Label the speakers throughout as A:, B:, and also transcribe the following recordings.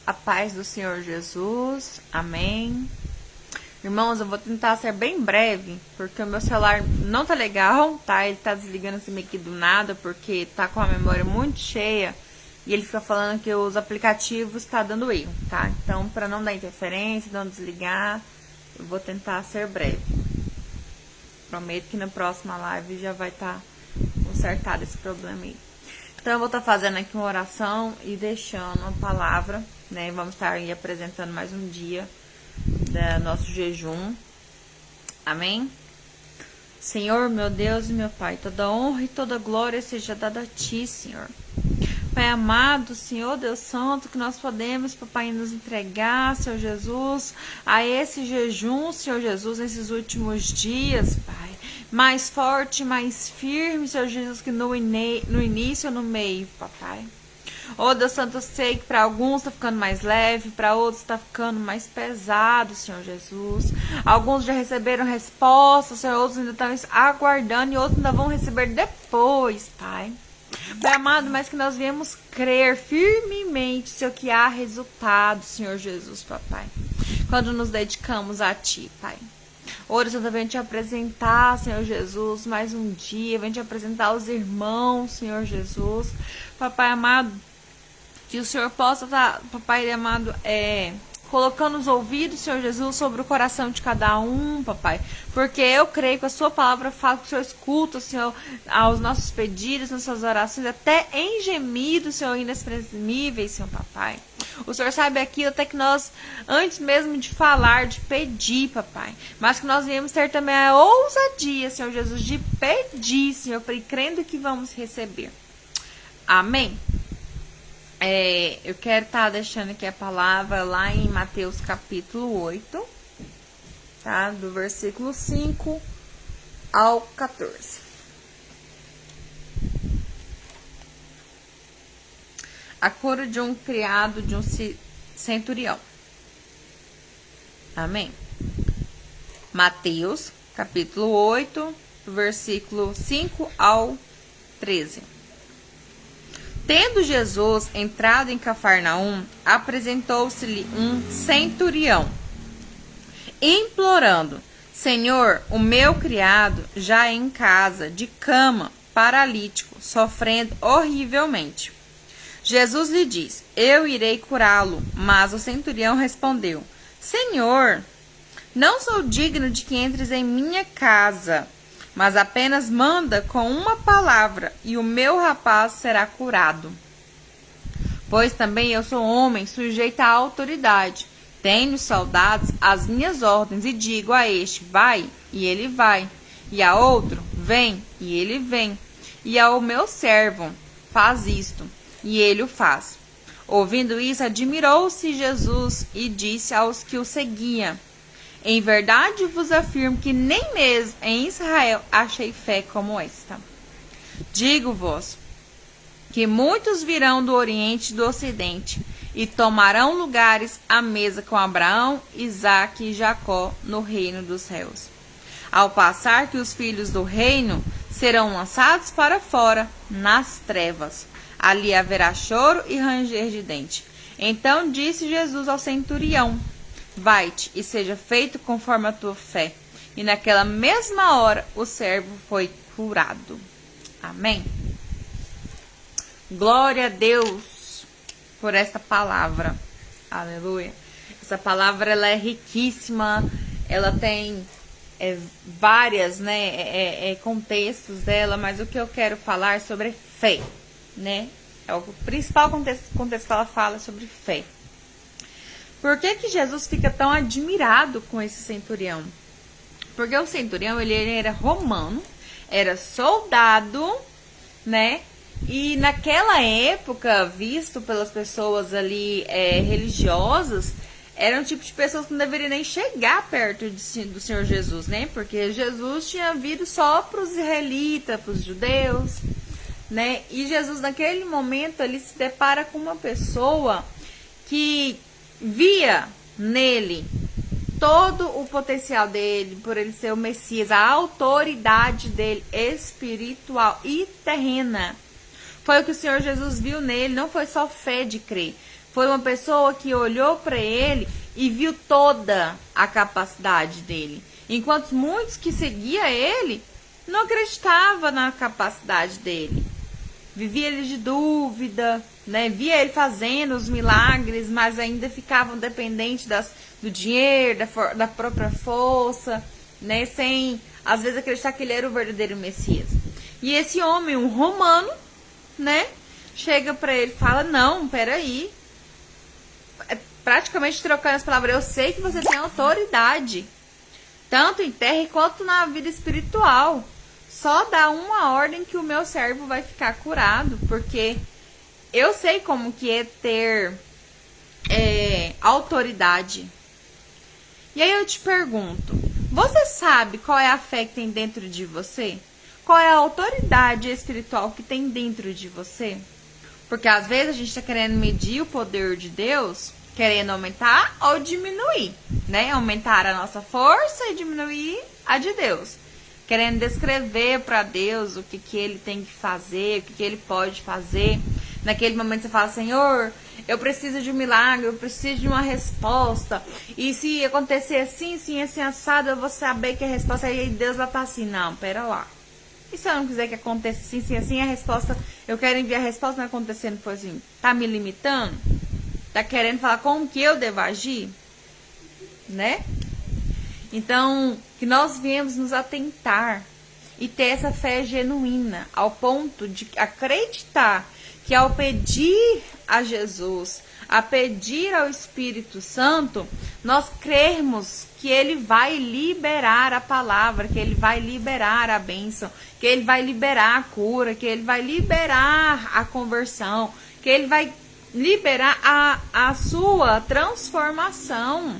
A: A paz do Senhor Jesus. Amém. Irmãos, eu vou tentar ser bem breve, porque o meu celular não tá legal, tá? Ele tá desligando assim meio que do nada, porque tá com a memória muito cheia. E ele fica falando que os aplicativos tá dando erro, tá? Então, pra não dar interferência, não desligar, eu vou tentar ser breve. Prometo que na próxima live já vai estar consertado esse problema aí. Então, eu vou estar fazendo aqui uma oração e deixando uma palavra, né? Vamos estar aí apresentando mais um dia do nosso jejum. Amém? Senhor, meu Deus e meu Pai, toda honra e toda glória seja dada a Ti, Senhor. Pai amado, Senhor Deus Santo, que nós podemos, Papai, nos entregar, Senhor Jesus, a esse jejum, Senhor Jesus, nesses últimos dias, Pai. Mais forte, mais firme, Senhor Jesus, que no início ou no meio, Papai. Ô Deus Santo, eu sei que para alguns está ficando mais leve, para outros está ficando mais pesado, Senhor Jesus. Alguns já receberam resposta, Senhor, outros ainda estão aguardando e outros ainda vão receber depois, Pai. Pai amado, mas que nós viemos crer firmemente, Senhor, que há resultado, Senhor Jesus, Papai, quando nos dedicamos a Ti, Pai. Hoje eu venho te apresentar, Senhor Jesus, mais um dia, venho te apresentar os irmãos, Senhor Jesus. Papai amado, que o Senhor possa estar, Papai amado, colocando os ouvidos, Senhor Jesus, sobre o coração de cada um, Papai. Porque eu creio que a sua palavra fala que o Senhor escuta, Senhor, aos nossos pedidos, nossas orações, até em gemidos, Senhor, inexprimíveis, Senhor, Papai. O Senhor sabe aquilo até que nós, antes mesmo de falar, de pedir, Papai. Mas que nós viemos ter também a ousadia, Senhor Jesus, de pedir, Senhor, crendo que vamos receber. Amém? Eu quero estar deixando aqui a palavra lá em Mateus capítulo 8, tá? Do versículo 5 ao 14. A cura de um criado de um centurião. Amém? Mateus capítulo 8, do versículo 5 ao 13. Tendo Jesus entrado em Cafarnaum, apresentou-se-lhe um centurião, implorando: Senhor, o meu criado já é em casa, de cama, paralítico, sofrendo horrivelmente. Jesus lhe disse: Eu irei curá-lo. Mas o centurião respondeu: Senhor, não sou digno de que entres em minha casa, mas apenas manda com uma palavra, e o meu rapaz será curado. Pois também eu sou homem, sujeito à autoridade. Tenho soldados às minhas ordens, e digo a este: vai, e ele vai. E a outro: vem, e ele vem. E ao meu servo: faz isto, e ele o faz. Ouvindo isso, admirou-se Jesus e disse aos que o seguiam: Em verdade vos afirmo que nem mesmo em Israel achei fé como esta. Digo-vos que muitos virão do Oriente e do Ocidente e tomarão lugares à mesa com Abraão, Isaque e Jacó no reino dos céus. Ao passar que os filhos do reino serão lançados para fora, nas trevas. Ali haverá choro e ranger de dente. Então disse Jesus ao centurião: Vai-te e seja feito conforme a tua fé. E naquela mesma hora o servo foi curado. Amém? Glória a Deus por essa palavra. Aleluia. Essa palavra ela é riquíssima. Ela tem várias, contextos dela. Mas o que eu quero falar é sobre fé, né? É o principal contexto que ela fala sobre fé. Por que Jesus fica tão admirado com esse centurião? Porque o centurião, ele era romano, era soldado, né? E naquela época, visto pelas pessoas ali religiosas, era um tipo de pessoas que não deveriam nem chegar perto do Senhor Jesus, né? Porque Jesus tinha vindo só para os israelitas, para os judeus, né? E Jesus, naquele momento, ele se depara com uma pessoa que via nele todo o potencial dele, por ele ser o Messias, a autoridade dele espiritual e terrena. Foi o que o Senhor Jesus viu nele, não foi só fé de crer, Foi uma pessoa que olhou para ele e viu toda a capacidade dele. Enquanto muitos que seguiam ele não acreditavam na capacidade dele. Vivia ele de dúvida, né? Via ele fazendo os milagres, mas ainda ficavam dependentes do dinheiro, da própria força, né? Sem, às vezes, acreditar que ele era o verdadeiro Messias. E esse homem, um romano, né? Chega pra ele e fala, não, peraí. Praticamente trocando as palavras, eu sei que você tem autoridade, tanto em terra quanto na vida espiritual. Só dá uma ordem que o meu servo vai ficar curado, porque eu sei como que é ter autoridade. E aí eu te pergunto, você sabe qual é a fé que tem dentro de você? Qual é a autoridade espiritual que tem dentro de você? Porque às vezes a gente está querendo medir o poder de Deus, querendo aumentar ou diminuir, né? Aumentar a nossa força e diminuir a de Deus. Querendo descrever para Deus o que ele tem que fazer, o que ele pode fazer. Naquele momento você fala, Senhor, eu preciso de um milagre, eu preciso de uma resposta. E se acontecer assim, assado, eu vou saber que a resposta é, e Deus vai estar assim, não, pera lá. E se eu não quiser que aconteça assim, a resposta, eu quero enviar a resposta, não acontecendo, foi assim, tá me limitando? Tá querendo falar como que eu devo agir? Né? Então, que nós viemos nos atentar e ter essa fé genuína, ao ponto de acreditar que ao pedir a Jesus, a pedir ao Espírito Santo, nós crermos que ele vai liberar a palavra, que ele vai liberar a bênção, que ele vai liberar a cura, que ele vai liberar a conversão, que ele vai liberar a sua transformação.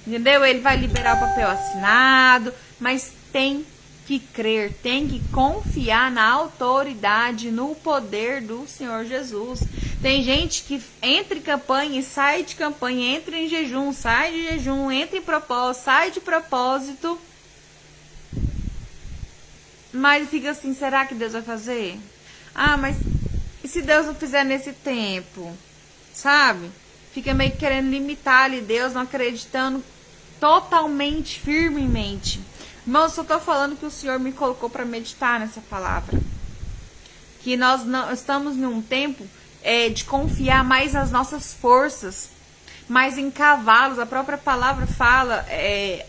A: Entendeu? Ele vai liberar o papel assinado, mas tem que crer, tem que confiar na autoridade, no poder do Senhor Jesus. Tem gente que entra em campanha e sai de campanha, entra em jejum, sai de jejum, entra em propósito, sai de propósito. Mas fica assim, será que Deus vai fazer? Ah, mas e se Deus não fizer nesse tempo? Sabe? Fica meio que querendo limitar ali Deus, não acreditando totalmente, firmemente. Irmão, eu só tô falando que o Senhor me colocou para meditar nessa palavra. Que nós não estamos num tempo de confiar mais nas nossas forças, mais em cavalos. A própria palavra fala,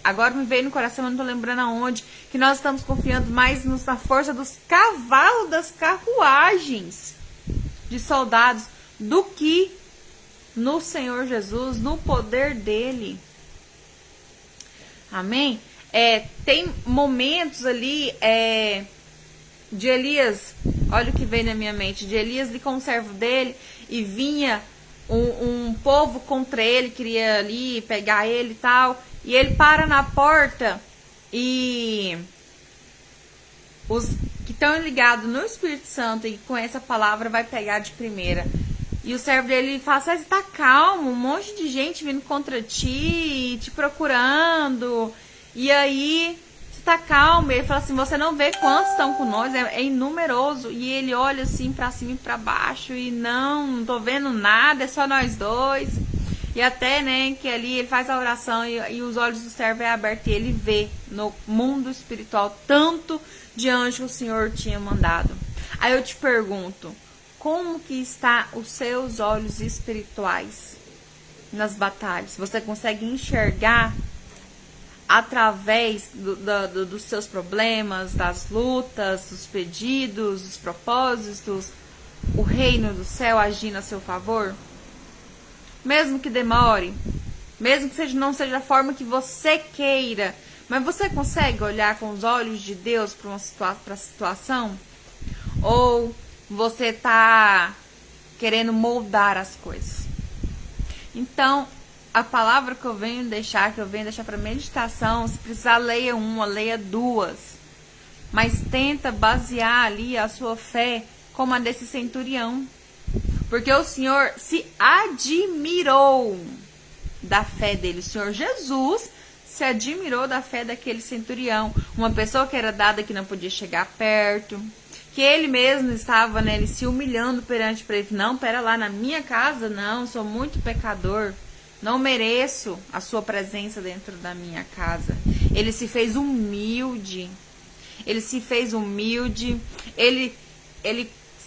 A: agora me veio no coração, eu não tô lembrando aonde, que nós estamos confiando mais na força dos cavalos, das carruagens de soldados, do que no Senhor Jesus, no poder dele. Amém? Tem momentos ali de Elias, olha o que veio na minha mente, de Elias ali com o servo dele, e vinha um povo contra ele, queria ali pegar ele e tal, e ele para na porta, e os que estão ligados no Espírito Santo e com essa palavra vai pegar de primeira. E o servo dele fala, você tá calmo, um monte de gente vindo contra ti, te procurando. E aí, você tá calmo. Ele fala assim, você não vê quantos estão com nós, é inumeroso. E ele olha assim pra cima e pra baixo e não tô vendo nada, é só nós dois. E até, né, que ali ele faz a oração e os olhos do servo é aberto e ele vê no mundo espiritual tanto de anjo que o Senhor tinha mandado. Aí eu te pergunto, como que está os seus olhos espirituais nas batalhas? Você consegue enxergar através dos seus problemas, das lutas, dos pedidos, dos propósitos, o reino do céu agindo a seu favor? Mesmo que demore, mesmo que não seja a forma que você queira, mas você consegue olhar com os olhos de Deus para a situação? Ou você tá querendo moldar as coisas? Então, a palavra que eu venho deixar para meditação, se precisar, leia uma, leia duas. Mas tenta basear ali a sua fé como a desse centurião. Porque o Senhor se admirou da fé dele. O Senhor Jesus se admirou da fé daquele centurião. Uma pessoa que era dada que não podia chegar perto, que ele mesmo estava, né, ele se humilhando perante para ele. Não, pera lá, na minha casa, não, sou muito pecador. Não mereço a sua presença dentro da minha casa. Ele se fez humilde. Ele se fez humilde. Ele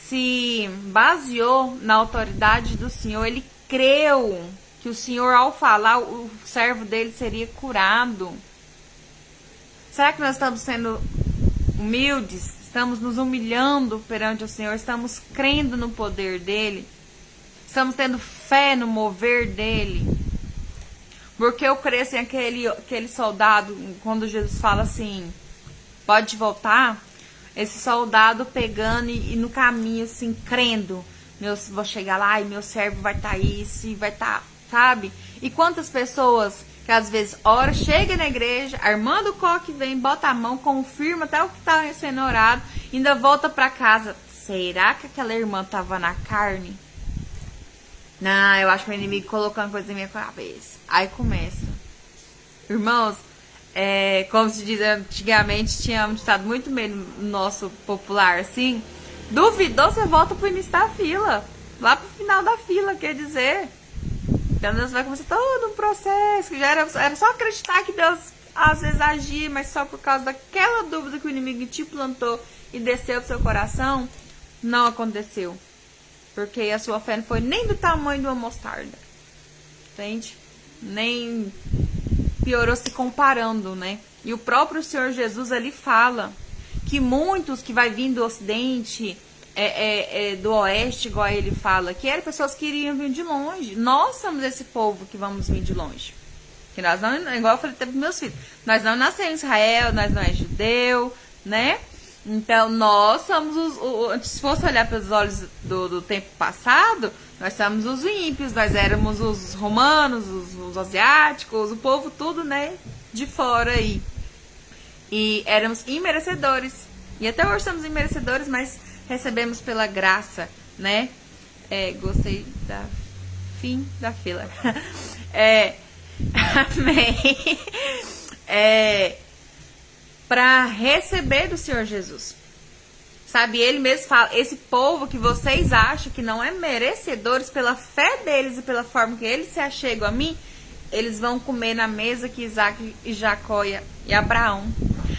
A: se baseou na autoridade do Senhor. Ele creu que o Senhor, ao falar, o servo dele seria curado. Será que nós estamos sendo humildes? Estamos nos humilhando perante o Senhor? Estamos crendo no poder dele? Estamos tendo fé no mover dele? Porque eu creio assim, aquele soldado, quando Jesus fala assim, pode voltar, esse soldado pegando e no caminho assim, crendo, vou chegar lá e meu servo vai estar isso e vai estar, sabe? E quantas pessoas que às vezes ora, chega na igreja, a irmã do coque vem, bota a mão, confirma até o que está sendo orado, ainda volta para casa. Será que aquela irmã estava na carne? Não, eu acho que o inimigo colocando coisa na minha cabeça. Aí começa. Irmãos, como se diz antigamente, tinha um ditado muito meio nosso popular, assim. Duvidou, você volta pro início da fila. Lá pro final da fila, quer dizer. Então Deus vai começar todo um processo. Que já era só acreditar que Deus às vezes agia, mas só por causa daquela dúvida que o inimigo te plantou e desceu pro seu coração, não aconteceu. Porque a sua fé não foi nem do tamanho de uma mostarda. Entende? Nem piorou se comparando, né? E o próprio Senhor Jesus ali fala que muitos que vai vir do ocidente, do oeste, igual ele fala, que eram pessoas que iriam vir de longe. Nós somos esse povo que vamos vir de longe. Que nós não, igual eu falei até para meus filhos, nós não nascemos em Israel, nós não é judeu, né? Então, nós somos se fosse olhar pelos olhos do tempo passado, nós somos os ímpios, nós éramos os romanos, os asiáticos, o povo tudo, né, de fora aí. E éramos imerecedores. E até hoje somos imerecedores, mas recebemos pela graça, né? Gostei da fim da fila. Amém. Para receber do Senhor Jesus. Sabe, ele mesmo fala, esse povo que vocês acham que não é merecedores pela fé deles e pela forma que eles se achegam a mim, eles vão comer na mesa que Isaac e Jacó e Abraão.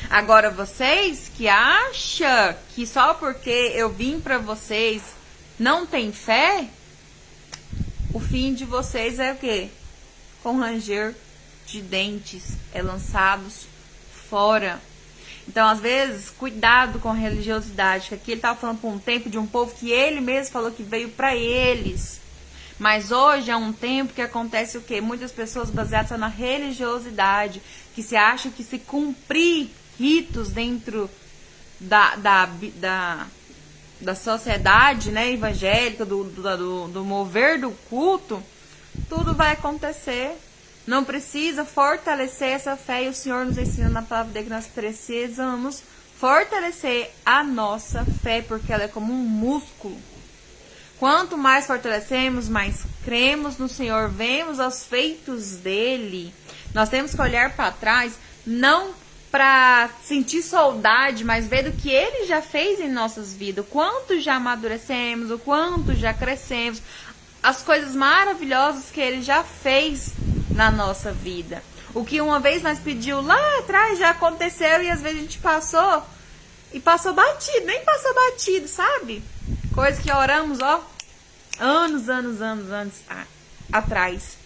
A: Agora vocês que acham que só porque eu vim para vocês não tem fé, o fim de vocês é o quê? Com ranger de dentes, lançados fora. Então, às vezes, cuidado com a religiosidade, que aqui ele estava falando por um tempo de um povo que ele mesmo falou que veio para eles. Mas hoje é um tempo que acontece o quê? Muitas pessoas baseadas na religiosidade, que se acham que se cumprir ritos dentro da sociedade, né, evangélica, do mover do culto, tudo vai acontecer. Não precisa fortalecer essa fé, e o Senhor nos ensina na palavra dele que nós precisamos fortalecer a nossa fé, porque ela é como um músculo. Quanto mais fortalecemos, mais cremos no Senhor, vemos os feitos dele. Nós temos que olhar para trás, não para sentir saudade, mas ver do que ele já fez em nossas vidas, o quanto já amadurecemos, o quanto já crescemos, as coisas maravilhosas que ele já fez na nossa vida. O que uma vez nós pediu lá atrás já aconteceu, e às vezes a gente passou batido, nem passou batido, sabe? Coisa que oramos, anos atrás.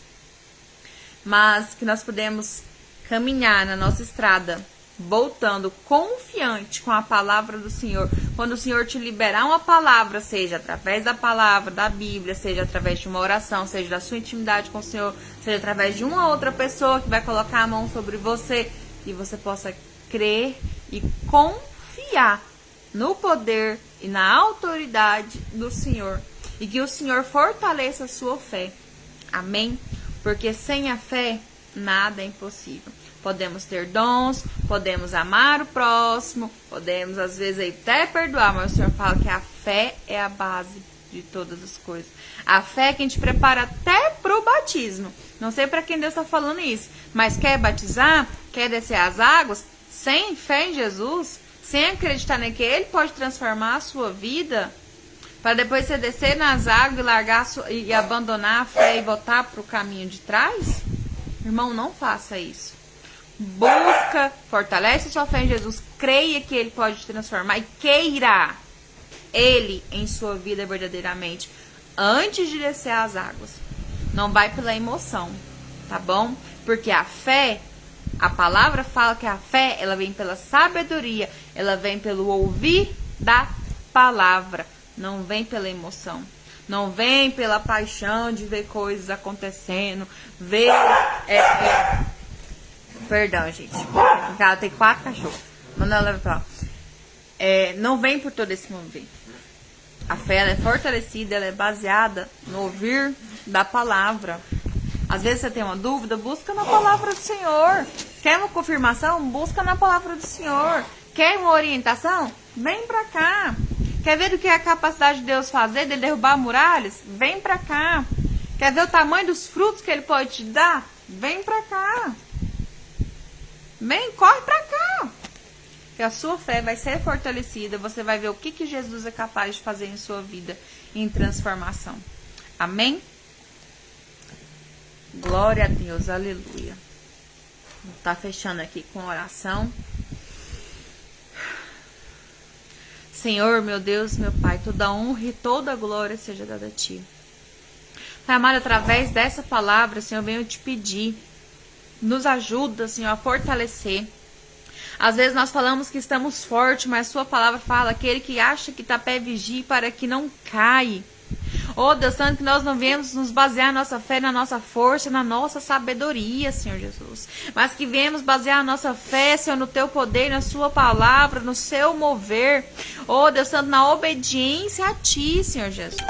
A: Mas que nós podemos caminhar na nossa estrada, voltando confiante com a palavra do Senhor. Quando o Senhor te liberar uma palavra, seja através da palavra, da Bíblia, seja através de uma oração, seja da sua intimidade com o Senhor, seja através de uma outra pessoa que vai colocar a mão sobre você, e você possa crer e confiar no poder e na autoridade do Senhor, e que o Senhor fortaleça a sua fé. Amém? Porque sem a fé, nada é impossível. Podemos ter dons, podemos amar o próximo, podemos às vezes até perdoar, mas o Senhor fala que a fé é a base de todas as coisas. A fé é que a gente prepara até pro batismo. Não sei para quem Deus está falando isso, mas quer batizar, quer descer as águas, sem fé em Jesus, sem acreditar que Ele pode transformar a sua vida, para depois você descer nas águas e largar e abandonar a fé e voltar para o caminho de trás? Irmão, não faça isso. Busca, fortalece sua fé em Jesus, creia que Ele pode te transformar e queira Ele em sua vida verdadeiramente antes de descer as águas. Não vai pela emoção, tá bom? Porque a fé, a palavra fala que a fé, ela vem pela sabedoria, ela vem pelo ouvir da palavra, não vem pela emoção. Não vem pela paixão de ver coisas acontecendo, ver... Perdão, gente. Ela tem 4 cachorros. Manda ela levar pra lá. Não vem por todo esse mover. A fé ela é fortalecida, ela é baseada no ouvir da palavra. Às vezes você tem uma dúvida, busca na palavra do Senhor. Quer uma confirmação? Busca na palavra do Senhor. Quer uma orientação? Vem pra cá. Quer ver do que é a capacidade de Deus fazer, de derrubar muralhas? Vem pra cá. Quer ver o tamanho dos frutos que Ele pode te dar? Vem pra cá. Vem, corre pra cá. Que a sua fé vai ser fortalecida. Você vai ver o que Jesus é capaz de fazer em sua vida em transformação. Amém? Glória a Deus, aleluia. Tá fechando aqui com oração. Senhor, meu Deus, meu Pai, toda honra e toda glória seja dada a Ti. Pai amado, através dessa palavra, Senhor, eu venho te pedir. Nos ajuda, Senhor, a fortalecer. Às vezes nós falamos que estamos fortes, mas Sua palavra fala, aquele que acha que está pé vigie para que não cai. Oh, Deus Santo, que nós não viemos nos basear na nossa fé, na nossa força, na nossa sabedoria, Senhor Jesus. Mas que viemos basear a nossa fé, Senhor, no Teu poder, na Sua palavra, no Seu mover. Oh, Deus Santo, na obediência a Ti, Senhor Jesus.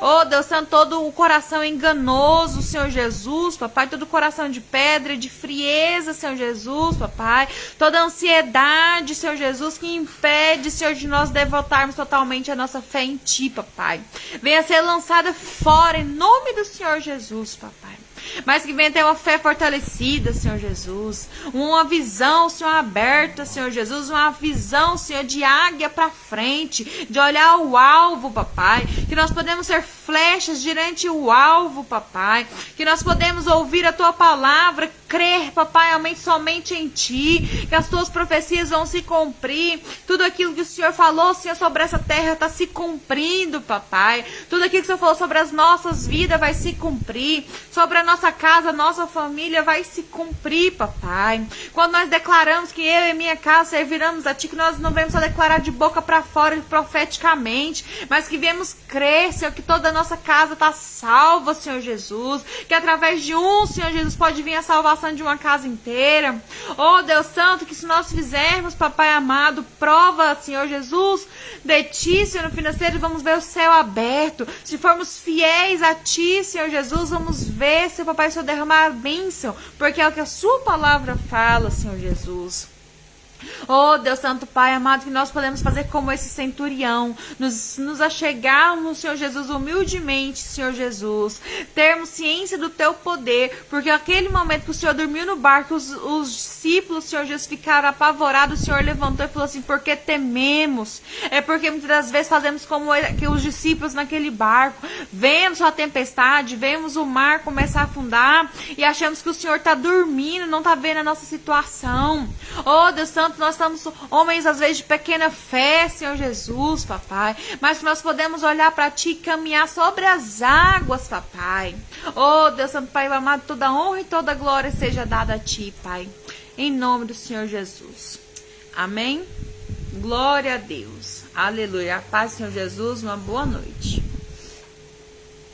A: Oh, Deus Santo, todo o coração enganoso, Senhor Jesus, papai, todo o coração de pedra e de frieza, Senhor Jesus, papai, toda ansiedade, Senhor Jesus, que impede, Senhor, de nós devotarmos totalmente a nossa fé em Ti, papai. Venha ser lançada fora, em nome do Senhor Jesus, papai. Mas que venha ter uma fé fortalecida, Senhor Jesus. Uma visão, Senhor, aberta, Senhor Jesus. Uma visão, Senhor, de águia para frente. De olhar o alvo, papai. Que nós podemos ser flechas diante o alvo, papai. Que nós podemos ouvir a Tua palavra, crer, papai, somente em Ti. Que as Tuas profecias vão se cumprir. Tudo aquilo que o Senhor falou, Senhor, sobre essa terra está se cumprindo, papai. Tudo aquilo que o Senhor falou sobre as nossas vidas vai se cumprir. Sobre a nossa casa, nossa família vai se cumprir, papai. Quando nós declaramos que eu e minha casa serviremos a Ti, que nós não vamos só declarar de boca para fora profeticamente, mas que viemos crer, Senhor, que toda a nossa casa está salva, Senhor Jesus, que através de um, Senhor Jesus, pode vir a salvação de uma casa inteira. Oh, Deus Santo, que se nós fizermos, papai amado, prova, Senhor Jesus, de Ti, Senhor, no financeiro, vamos ver o céu aberto. Se formos fiéis a Ti, Senhor Jesus, vamos ver, Senhor, papai, Senhor, derramar a bênção, porque é o que a Sua palavra fala, Senhor Jesus. Oh, Deus Santo, Pai amado, que nós podemos fazer como esse centurião, nos achegarmos, Senhor Jesus, humildemente, Senhor Jesus, termos ciência do Teu poder, porque aquele momento que o Senhor dormiu no barco, os discípulos, Senhor Jesus, ficaram apavorados, o Senhor levantou e falou assim, porque tememos? É porque muitas das vezes fazemos como que os discípulos naquele barco, vemos a tempestade, vemos o mar começar a afundar, e achamos que o Senhor está dormindo, não está vendo a nossa situação. Oh, Deus Santo, nós estamos homens às vezes de pequena fé, Senhor Jesus, papai, mas que nós podemos olhar para Ti e caminhar sobre as águas, papai. Oh, Deus Santo, Pai amado, toda honra e toda glória seja dada a Ti, Pai, em nome do Senhor Jesus. Amém? Glória a Deus. Aleluia. A paz do Senhor Jesus, uma boa noite.